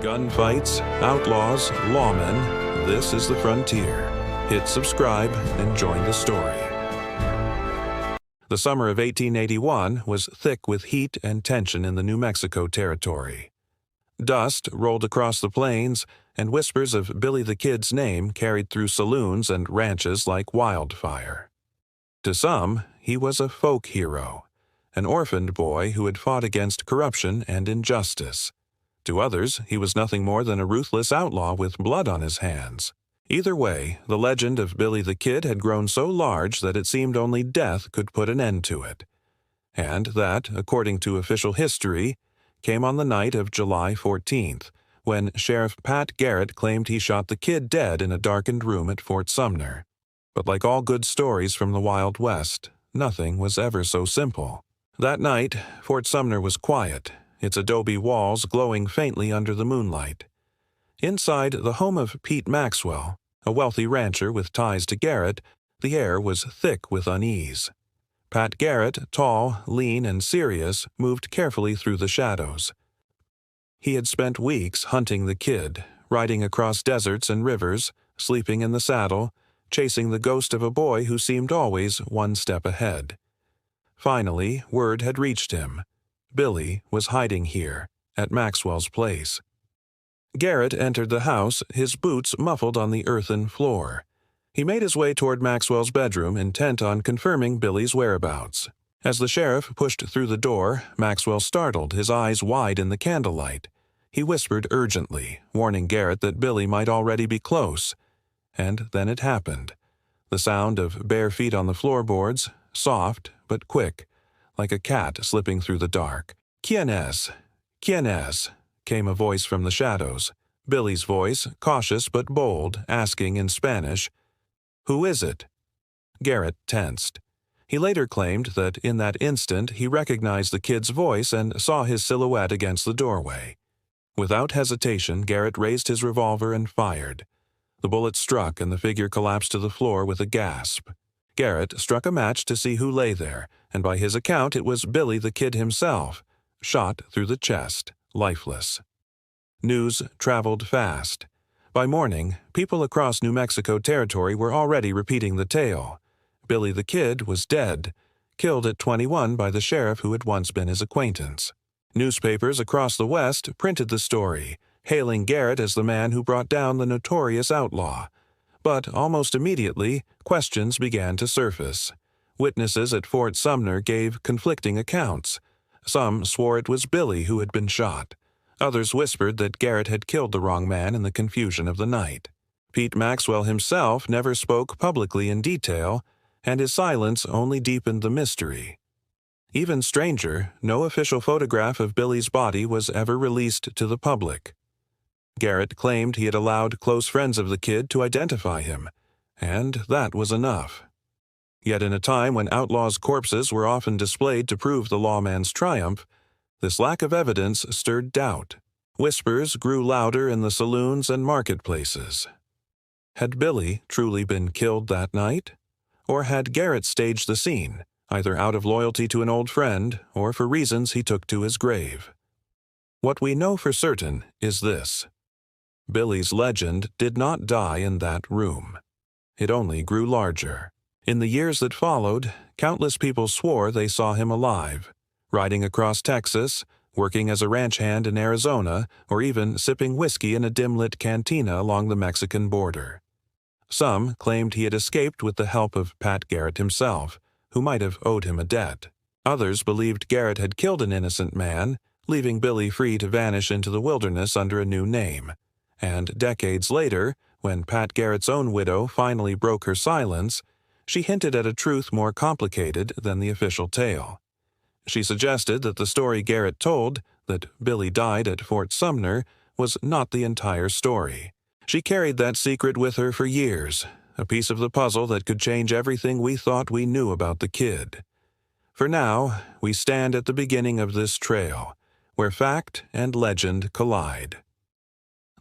Gunfights, outlaws, lawmen, this is the frontier. Hit subscribe and join the story. The summer of 1881 was thick with heat and tension in the New Mexico territory. Dust rolled across the plains, and whispers of Billy the Kid's name carried through saloons and ranches like wildfire. To some, he was a folk hero, an orphaned boy who had fought against corruption and injustice. To others, he was nothing more than a ruthless outlaw with blood on his hands. Either way, the legend of Billy the Kid had grown so large that it seemed only death could put an end to it. And that, according to official history, came on the night of July 14th, when Sheriff Pat Garrett claimed he shot the kid dead in a darkened room at Fort Sumner. But like all good stories from the Wild West, nothing was ever so simple. That night, Fort Sumner was quiet, its adobe walls glowing faintly under the moonlight. Inside the home of Pete Maxwell, a wealthy rancher with ties to Garrett, the air was thick with unease. Pat Garrett, tall, lean, and serious, moved carefully through the shadows. He had spent weeks hunting the kid, riding across deserts and rivers, sleeping in the saddle, chasing the ghost of a boy who seemed always one step ahead. Finally, word had reached him. Billy was hiding here, at Maxwell's place. Garrett entered the house, his boots muffled on the earthen floor. He made his way toward Maxwell's bedroom, intent on confirming Billy's whereabouts. As the sheriff pushed through the door, Maxwell startled, his eyes wide in the candlelight. He whispered urgently, warning Garrett that Billy might already be close. And then it happened. The sound of bare feet on the floorboards, soft but quick, like a cat slipping through the dark. "Quien es? Quien es?" came a voice from the shadows. Billy's voice, cautious but bold, asking in Spanish, "Who is it?" Garrett tensed. He later claimed that in that instant he recognized the kid's voice and saw his silhouette against the doorway. Without hesitation, Garrett raised his revolver and fired. The bullet struck and the figure collapsed to the floor with a gasp. Garrett struck a match to see who lay there, and by his account it was Billy the Kid himself, shot through the chest, lifeless. News traveled fast. By morning, people across New Mexico territory were already repeating the tale. Billy the Kid was dead, killed at 21 by the sheriff who had once been his acquaintance. Newspapers across the West printed the story, hailing Garrett as the man who brought down the notorious outlaw. But almost immediately, questions began to surface. Witnesses at Fort Sumner gave conflicting accounts. Some swore it was Billy who had been shot. Others whispered that Garrett had killed the wrong man in the confusion of the night. Pete Maxwell himself never spoke publicly in detail, and his silence only deepened the mystery. Even stranger, no official photograph of Billy's body was ever released to the public. Garrett claimed he had allowed close friends of the kid to identify him, and that was enough. Yet in a time when outlaws' corpses were often displayed to prove the lawman's triumph, this lack of evidence stirred doubt. Whispers grew louder in the saloons and marketplaces. Had Billy truly been killed that night? Or had Garrett staged the scene, either out of loyalty to an old friend or for reasons he took to his grave? What we know for certain is this: Billy's legend did not die in that room. It only grew larger. In the years that followed, countless people swore they saw him alive, riding across Texas, working as a ranch hand in Arizona, or even sipping whiskey in a dim-lit cantina along the Mexican border. Some claimed he had escaped with the help of Pat Garrett himself, who might have owed him a debt. Others believed Garrett had killed an innocent man, leaving Billy free to vanish into the wilderness under a new name. And decades later, when Pat Garrett's own widow finally broke her silence, she hinted at a truth more complicated than the official tale. She suggested that the story Garrett told, that Billy died at Fort Sumner, was not the entire story. She carried that secret with her for years, a piece of the puzzle that could change everything we thought we knew about the kid. For now, we stand at the beginning of this trail, where fact and legend collide.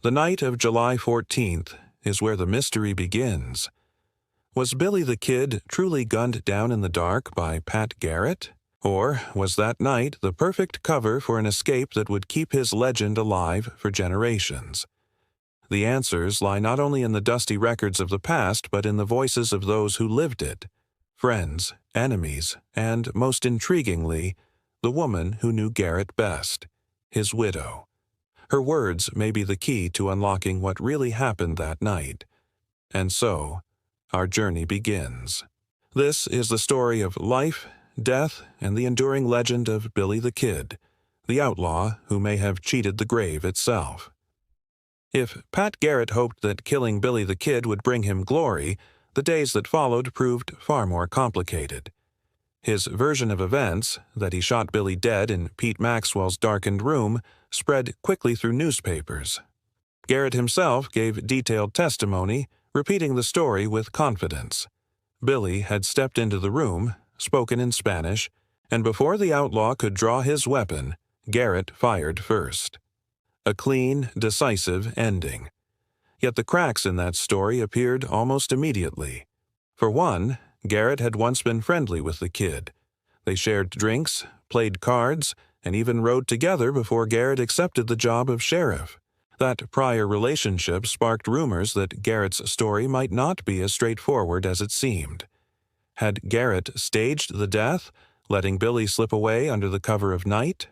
The night of July 14th is where the mystery begins. Was Billy the Kid truly gunned down in the dark by Pat Garrett? Or was that night the perfect cover for an escape that would keep his legend alive for generations? The answers lie not only in the dusty records of the past, but in the voices of those who lived it. Friends, enemies, and, most intriguingly, the woman who knew Garrett best, his widow. Her words may be the key to unlocking what really happened that night. And so, our journey begins. This is the story of life, death, and the enduring legend of Billy the Kid, the outlaw who may have cheated the grave itself. If Pat Garrett hoped that killing Billy the Kid would bring him glory, the days that followed proved far more complicated. His version of events, that he shot Billy dead in Pete Maxwell's darkened room, spread quickly through newspapers. Garrett himself gave detailed testimony, repeating the story with confidence. Billy had stepped into the room, spoken in Spanish, and before the outlaw could draw his weapon, Garrett fired first. A clean, decisive ending. Yet the cracks in that story appeared almost immediately. For one, Garrett had once been friendly with the kid. They shared drinks, played cards, and even rode together before Garrett accepted the job of sheriff. That prior relationship sparked rumors that Garrett's story might not be as straightforward as it seemed. Had Garrett staged the death, letting Billy slip away under the cover of night?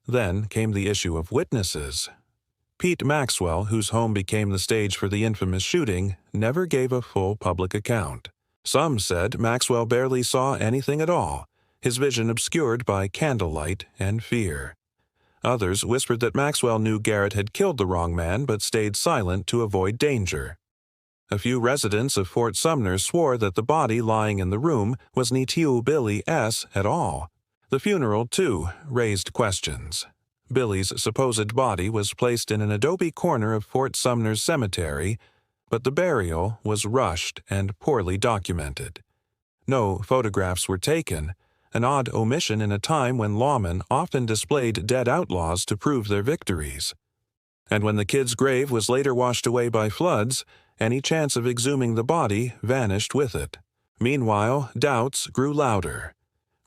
Then came the issue of witnesses. Pete Maxwell, whose home became the stage for the infamous shooting, never gave a full public account. Some said Maxwell barely saw anything at all, his vision obscured by candlelight and fear. Others whispered that Maxwell knew Garrett had killed the wrong man but stayed silent to avoid danger. A few residents of Fort Sumner swore that the body lying in the room was Nitiu Billy S. at all. The funeral, too, raised questions. Billy's supposed body was placed in an adobe corner of Fort Sumner's cemetery, but the burial was rushed and poorly documented. No photographs were taken, an odd omission in a time when lawmen often displayed dead outlaws to prove their victories. And when the kid's grave was later washed away by floods, any chance of exhuming the body vanished with it. Meanwhile, doubts grew louder.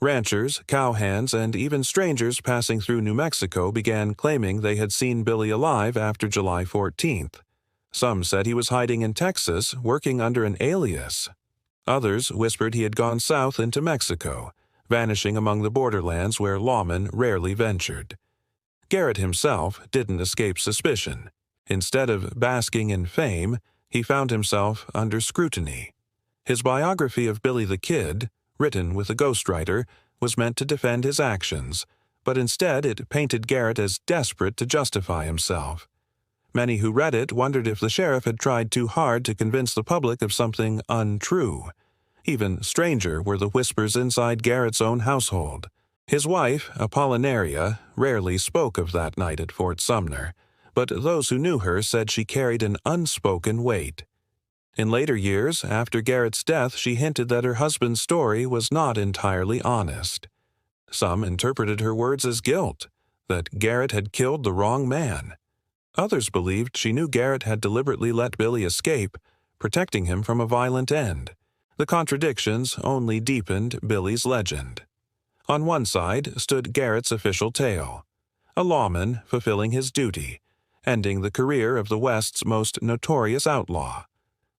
Ranchers, cowhands, and even strangers passing through New Mexico began claiming they had seen Billy alive after July 14th. Some said he was hiding in Texas, working under an alias. Others whispered he had gone south into Mexico, vanishing among the borderlands where lawmen rarely ventured. Garrett himself didn't escape suspicion. Instead of basking in fame, he found himself under scrutiny. His biography of Billy the Kid, written with a ghostwriter, was meant to defend his actions, but instead it painted Garrett as desperate to justify himself. Many who read it wondered if the sheriff had tried too hard to convince the public of something untrue. Even stranger were the whispers inside Garrett's own household. His wife, Apollonia, rarely spoke of that night at Fort Sumner, but those who knew her said she carried an unspoken weight. In later years, after Garrett's death, she hinted that her husband's story was not entirely honest. Some interpreted her words as guilt, that Garrett had killed the wrong man. Others believed she knew Garrett had deliberately let Billy escape, protecting him from a violent end. The contradictions only deepened Billy's legend. On one side stood Garrett's official tale, a lawman fulfilling his duty, ending the career of the West's most notorious outlaw.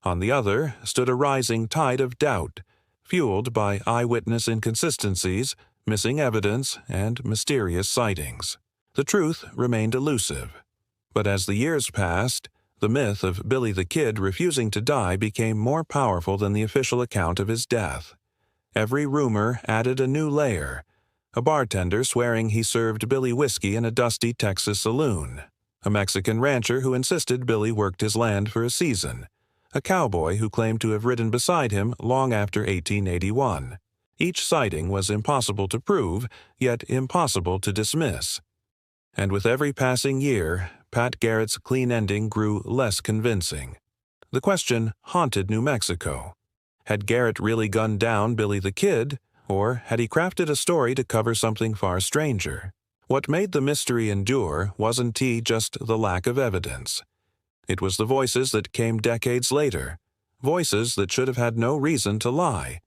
On the other stood a rising tide of doubt, fueled by eyewitness inconsistencies, missing evidence, and mysterious sightings. The truth remained elusive. But as the years passed, the myth of Billy the Kid refusing to die became more powerful than the official account of his death. Every rumor added a new layer, a bartender swearing he served Billy whiskey in a dusty Texas saloon, a Mexican rancher who insisted Billy worked his land for a season, a cowboy who claimed to have ridden beside him long after 1881. Each sighting was impossible to prove, yet impossible to dismiss. And with every passing year, Pat Garrett's clean ending grew less convincing. The question haunted New Mexico. Had Garrett really gunned down Billy the Kid, or had he crafted a story to cover something far stranger? What made the mystery endure wasn't just the lack of evidence. It was the voices that came decades later, voices that should have had no reason to lie.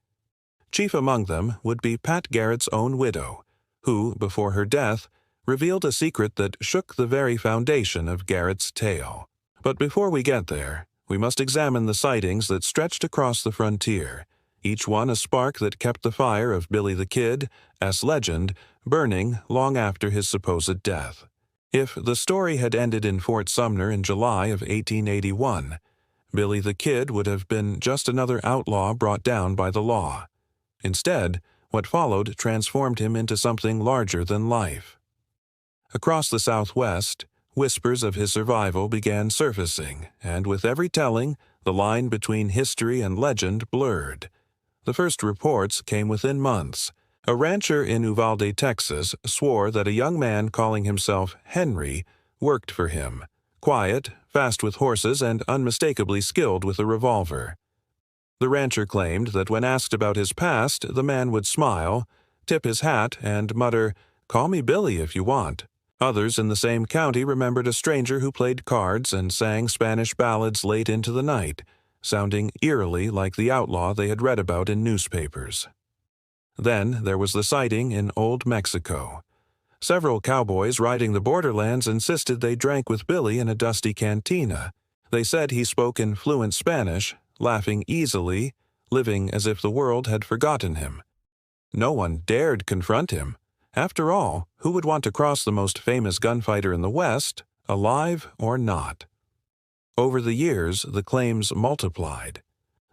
Chief among them would be Pat Garrett's own widow, who, before her death, revealed a secret that shook the very foundation of Garrett's tale. But before we get there, we must examine the sightings that stretched across the frontier, each one a spark that kept the fire of Billy the Kid, as legend, burning long after his supposed death. If the story had ended in Fort Sumner in July of 1881, Billy the Kid would have been just another outlaw brought down by the law. Instead, what followed transformed him into something larger than life. Across the Southwest, whispers of his survival began surfacing, and with every telling, the line between history and legend blurred. The first reports came within months. A rancher in Uvalde, Texas, swore that a young man calling himself Henry worked for him, quiet, fast with horses, and unmistakably skilled with a revolver. The rancher claimed that when asked about his past, the man would smile, tip his hat, and mutter, "Call me Billy if you want." Others in the same county remembered a stranger who played cards and sang Spanish ballads late into the night, sounding eerily like the outlaw they had read about in newspapers. Then there was the sighting in Old Mexico. Several cowboys riding the borderlands insisted they drank with Billy in a dusty cantina. They said he spoke in fluent Spanish, laughing easily, living as if the world had forgotten him. No one dared confront him. After all, who would want to cross the most famous gunfighter in the West, alive or not? Over the years, the claims multiplied.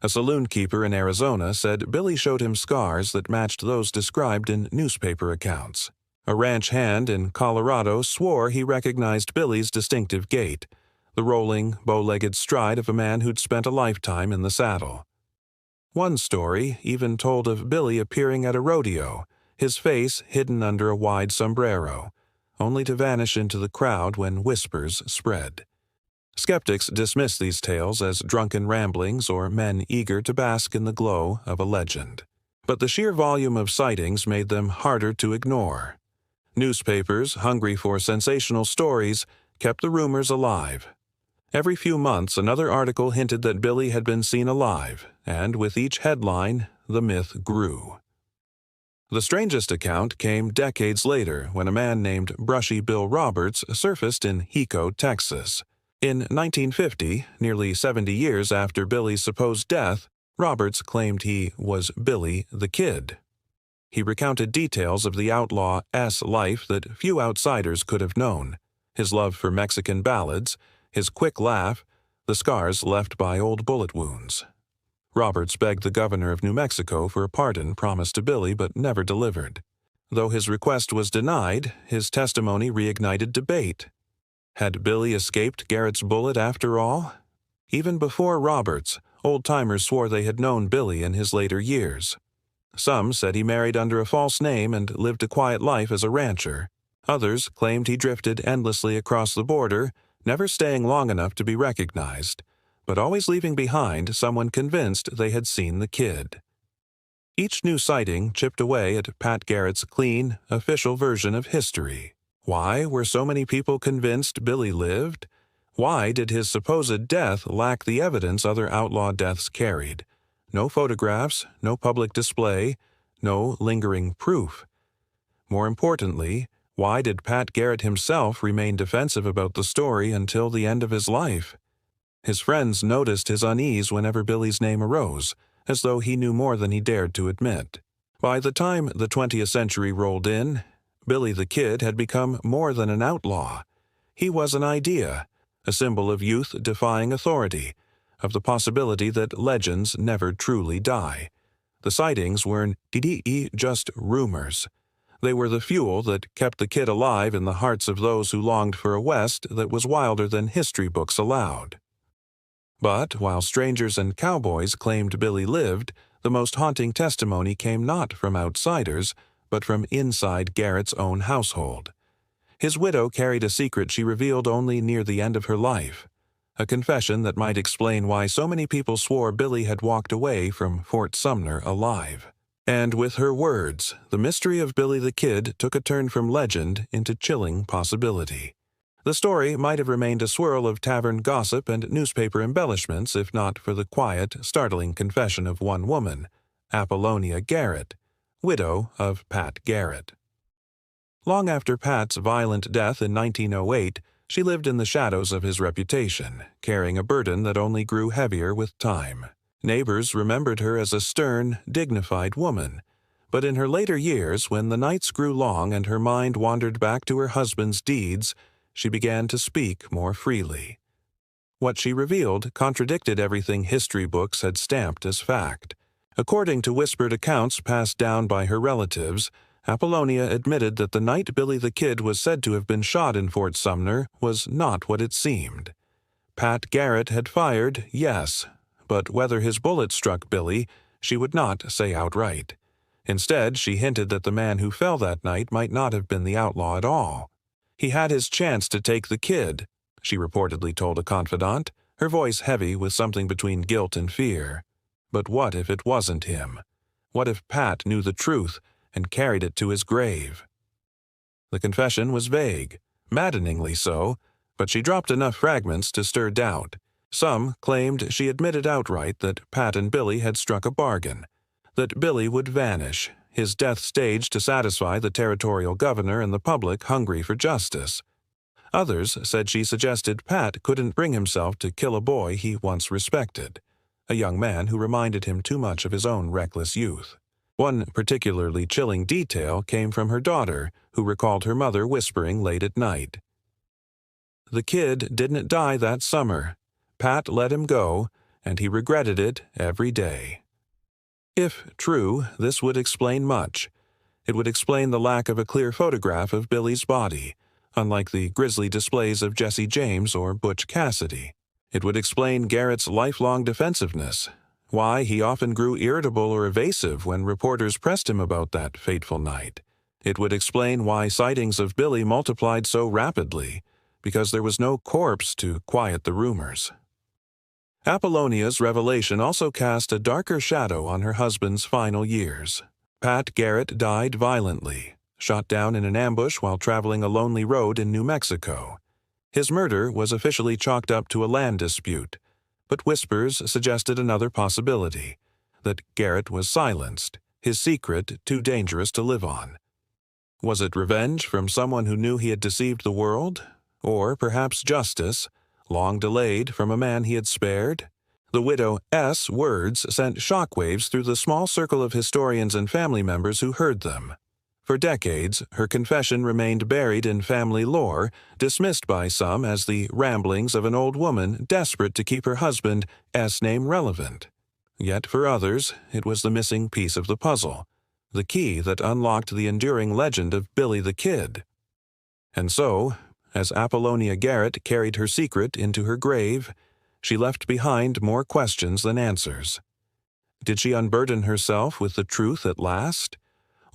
A saloon keeper in Arizona said Billy showed him scars that matched those described in newspaper accounts. A ranch hand in Colorado swore he recognized Billy's distinctive gait, the rolling, bow-legged stride of a man who'd spent a lifetime in the saddle. One story even told of Billy appearing at a rodeo, his face hidden under a wide sombrero, only to vanish into the crowd when whispers spread. Skeptics dismiss these tales as drunken ramblings or men eager to bask in the glow of a legend. But the sheer volume of sightings made them harder to ignore. Newspapers, hungry for sensational stories, kept the rumors alive. Every few months another article hinted that Billy had been seen alive, and with each headline, the myth grew. The strangest account came decades later when a man named Brushy Bill Roberts surfaced in Hico, Texas. In 1950, nearly 70 years after Billy's supposed death, Roberts claimed he was Billy the Kid. He recounted details of the outlaw's life that few outsiders could have known: his love for Mexican ballads, his quick laugh, the scars left by old bullet wounds. Roberts begged the governor of New Mexico for a pardon promised to Billy but never delivered. Though his request was denied, his testimony reignited debate. Had Billy escaped Garrett's bullet after all? Even before Roberts, old-timers swore they had known Billy in his later years. Some said he married under a false name and lived a quiet life as a rancher. Others claimed he drifted endlessly across the border, never staying long enough to be recognized, but always leaving behind someone convinced they had seen the kid. Each new sighting chipped away at Pat Garrett's clean, official version of history. Why were so many people convinced Billy lived? Why did his supposed death lack the evidence other outlaw deaths carried? No photographs, no public display, no lingering proof. More importantly, why did Pat Garrett himself remain defensive about the story until the end of his life? His friends noticed his unease whenever Billy's name arose, as though he knew more than he dared to admit. By the time the 20th century rolled in, Billy the Kid had become more than an outlaw. He was an idea, a symbol of youth defying authority, of the possibility that legends never truly die. The sightings weren't just rumors. They were the fuel that kept the kid alive in the hearts of those who longed for a West that was wilder than history books allowed. But while strangers and cowboys claimed Billy lived, the most haunting testimony came not from outsiders, but from inside Garrett's own household. His widow carried a secret she revealed only near the end of her life, a confession that might explain why so many people swore Billy had walked away from Fort Sumner alive. And with her words, the mystery of Billy the Kid took a turn from legend into chilling possibility. The story might have remained a swirl of tavern gossip and newspaper embellishments if not for the quiet, startling confession of one woman, Apollonia Garrett, widow of Pat Garrett. Long after Pat's violent death in 1908, she lived in the shadows of his reputation, carrying a burden that only grew heavier with time. Neighbors remembered her as a stern, dignified woman, but in her later years, when the nights grew long and her mind wandered back to her husband's deeds, she began to speak more freely. What she revealed contradicted everything history books had stamped as fact. According to whispered accounts passed down by her relatives, Apollonia admitted that the night Billy the Kid was said to have been shot in Fort Sumner was not what it seemed. Pat Garrett had fired, yes, but whether his bullet struck Billy, she would not say outright. Instead, she hinted that the man who fell that night might not have been the outlaw at all. He had his chance to take the kid, she reportedly told a confidant, her voice heavy with something between guilt and fear. But what if it wasn't him? What if Pat knew the truth and carried it to his grave? The confession was vague, maddeningly so, but she dropped enough fragments to stir doubt. Some claimed she admitted outright that Pat and Billy had struck a bargain, that Billy would vanish, his death staged to satisfy the territorial governor and the public hungry for justice. Others said she suggested Pat couldn't bring himself to kill a boy he once respected, a young man who reminded him too much of his own reckless youth. One particularly chilling detail came from her daughter, who recalled her mother whispering late at night. "The kid didn't die that summer. Pat let him go, and he regretted it every day." If true, this would explain much. It would explain the lack of a clear photograph of Billy's body, unlike the grisly displays of Jesse James or Butch Cassidy. It would explain Garrett's lifelong defensiveness, why he often grew irritable or evasive when reporters pressed him about that fateful night. It would explain why sightings of Billy multiplied so rapidly, because there was no corpse to quiet the rumors. Apollonia's revelation also cast a darker shadow on her husband's final years. Pat Garrett died violently, shot down in an ambush while traveling a lonely road in New Mexico. His murder was officially chalked up to a land dispute, but whispers suggested another possibility, that Garrett was silenced, his secret too dangerous to live on. Was it revenge from someone who knew he had deceived the world? Or perhaps justice, long delayed from a man he had spared? The widow S. words sent shockwaves through the small circle of historians and family members who heard them. For decades, her confession remained buried in family lore, dismissed by some as the ramblings of an old woman desperate to keep her husband S. name relevant. Yet for others, it was the missing piece of the puzzle, the key that unlocked the enduring legend of Billy the Kid. And so, as Apollonia Garrett carried her secret into her grave, she left behind more questions than answers. Did she unburden herself with the truth at last?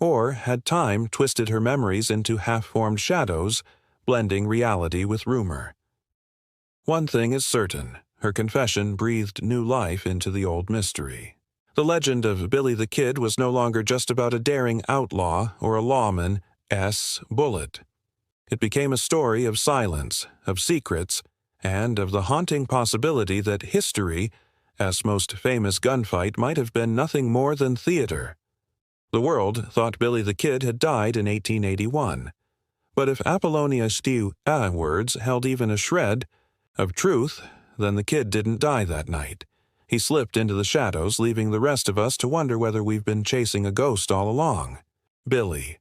Or had time twisted her memories into half-formed shadows, blending reality with rumor? One thing is certain, her confession breathed new life into the old mystery. The legend of Billy the Kid was no longer just about a daring outlaw or a lawman, S. Bullet. It became a story of silence, of secrets, and of the haunting possibility that history, S.'s most famous gunfight, might have been nothing more than theater. The world thought Billy the Kid had died in 1881. But if Apollonia's words held even a shred of truth, then the kid didn't die that night. He slipped into the shadows, leaving the rest of us to wonder whether we've been chasing a ghost all along. Billy.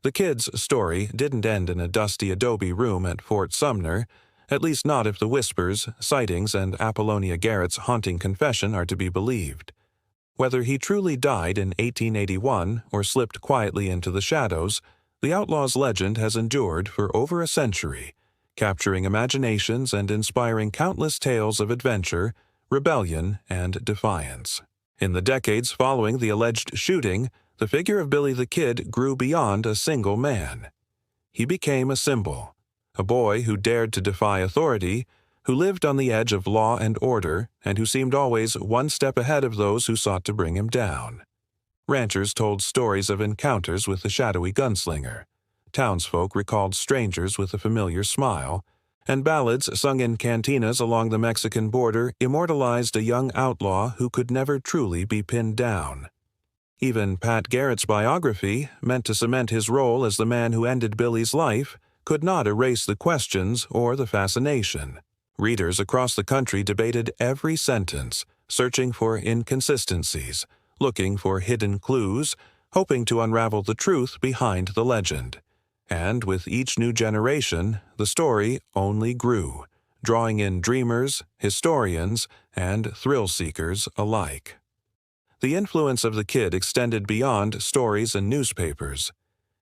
The kid's story didn't end in a dusty adobe room at Fort Sumner, at least not if the whispers, sightings, and Apollonia Garrett's haunting confession are to be believed. Whether he truly died in 1881 or slipped quietly into the shadows, the outlaw's legend has endured for over a century, capturing imaginations and inspiring countless tales of adventure, rebellion, and defiance. In the decades following the alleged shooting, the figure of Billy the Kid grew beyond a single man. He became a symbol, a boy who dared to defy authority, who lived on the edge of law and order, and who seemed always one step ahead of those who sought to bring him down. Ranchers told stories of encounters with the shadowy gunslinger. Townsfolk recalled strangers with a familiar smile, and ballads sung in cantinas along the Mexican border immortalized a young outlaw who could never truly be pinned down. Even Pat Garrett's biography, meant to cement his role as the man who ended Billy's life, could not erase the questions or the fascination. Readers across the country debated every sentence, searching for inconsistencies, looking for hidden clues, hoping to unravel the truth behind the legend. And with each new generation, the story only grew, drawing in dreamers, historians, and thrill-seekers alike. The influence of the kid extended beyond stories and newspapers.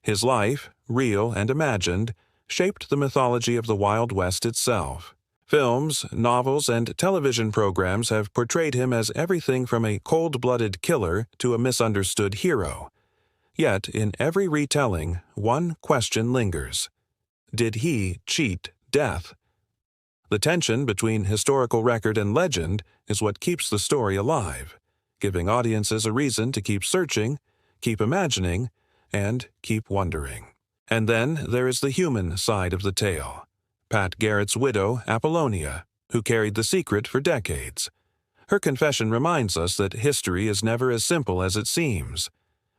His life, real and imagined, shaped the mythology of the Wild West itself. Films, novels, and television programs have portrayed him as everything from a cold-blooded killer to a misunderstood hero. Yet, in every retelling, one question lingers. Did he cheat death? The tension between historical record and legend is what keeps the story alive, giving audiences a reason to keep searching, keep imagining, and keep wondering. And then there is the human side of the tale. Pat Garrett's widow, Apollonia, who carried the secret for decades. Her confession reminds us that history is never as simple as it seems.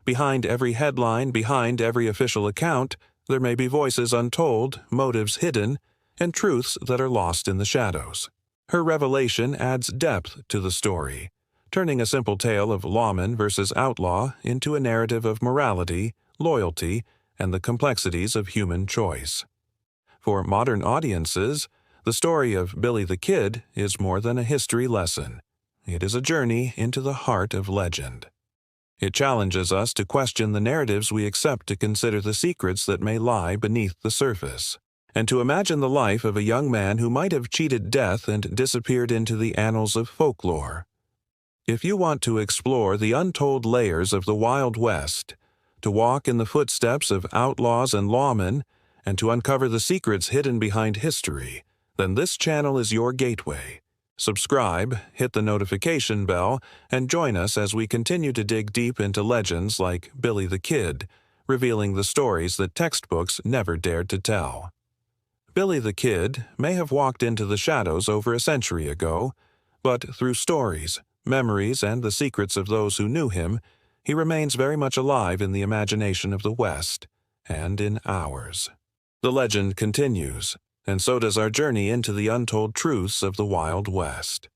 Behind every headline, behind every official account, there may be voices untold, motives hidden, and truths that are lost in the shadows. Her revelation adds depth to the story, turning a simple tale of lawman versus outlaw into a narrative of morality, loyalty, and the complexities of human choice. For modern audiences, the story of Billy the Kid is more than a history lesson. It is a journey into the heart of legend. It challenges us to question the narratives we accept, to consider the secrets that may lie beneath the surface, and to imagine the life of a young man who might have cheated death and disappeared into the annals of folklore. If you want to explore the untold layers of the Wild West, to walk in the footsteps of outlaws and lawmen, and to uncover the secrets hidden behind history, then this channel is your gateway. Subscribe, hit the notification bell, and join us as we continue to dig deep into legends like Billy the Kid, revealing the stories that textbooks never dared to tell. Billy the Kid may have walked into the shadows over a century ago, but through stories, memories, and the secrets of those who knew him, he remains very much alive in the imagination of the West, and in ours. The legend continues, and so does our journey into the untold truths of the Wild West.